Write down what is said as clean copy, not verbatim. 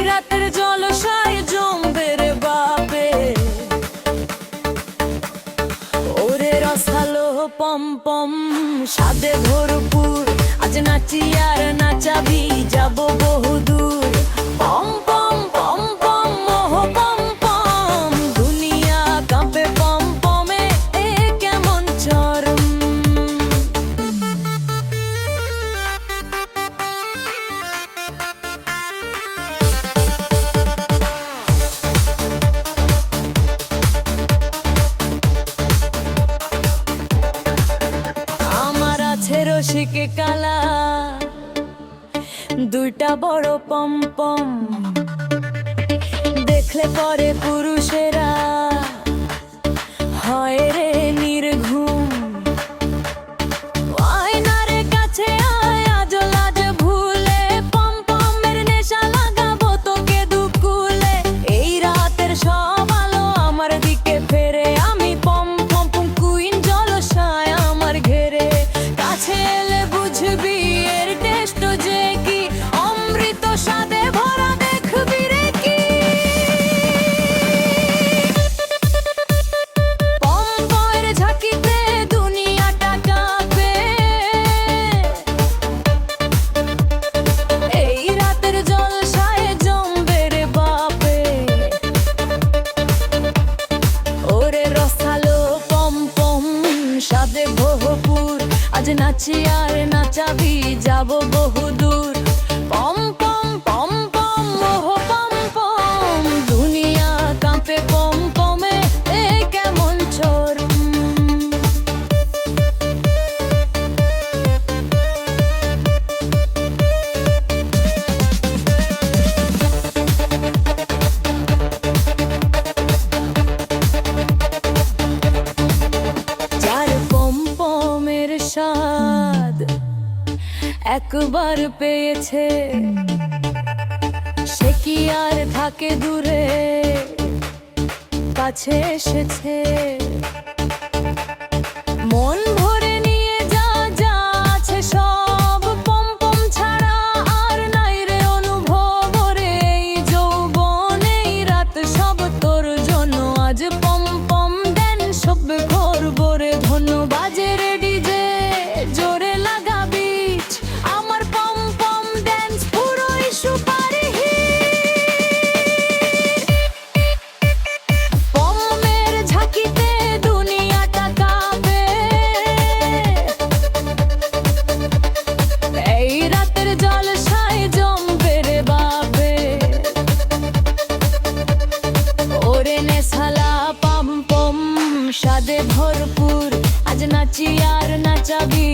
রাতের জলসায় জমবে রে বাপে, ওরে রসালো পম পম স্বাদে ভরপুর, আজ নাচি আর নাচাবি যাব বহুদূর। পম পম পম পম মোহ পম পম, দুনিয়া কাঁপে পম পমে, এ কেমন চরম। আমার আছে রসিকে কালা, দুইটা বড় পম পম, দেখলে পরে পুরুষেরা হয় রে নির্ঘুম। আয়নারে কাছে আয় আজ লাজ ভুলে, পম পমের নেশা লাগাবো তোকে দুকুলে। এই রাতের সব আলো আমার দিকে ফেরে, আমি পম পম পম কুইন জলসায় আমার ঘেরে। কাছে এলে বুঝবি এর টেস্ট যে কি, অমৃত স্বাদে ভরা দেখবি রে কি। পম পমের ঝাঁকিতে দুনিয়াটা কাঁপে, এই রাতের জলসায় জমবে রে বাপে, ওরে রসালো পম পম স্বাদে ভরপুর, আজ নাচি আর নাচাবি যাব বহুদূর। পম পম পম পম মোহ পম পম, দুনিয়া কাঁপে পম পমে, এ কেমন চরম। যার পম পমের স্বাদ একবার পেয়েছে, সে কি আর থাকে দূরে, কাছে এসেছে। মন ভরে নিয়ে যা যা আছে সব, পম পম ছাড়া আর নাই রে অনুভব রে। এই যৌবন এই রাত সব তোর জন্য, আজ পম পম দেন সব করবো রে ধন্য। বাজে রে ডিজে জোরে লাগা বিচ, আমার পম পম ড্যান্স পুরোই সুপারি হিট। পমের ঝাঁকিতে দুনিয়াটা কাঁপে, এই রাতের জলসায় জমবে রে বাপে, ওরে নেশালা পম পম স্বাদে ভরপুর, আজ নাচি আর নাচাবি।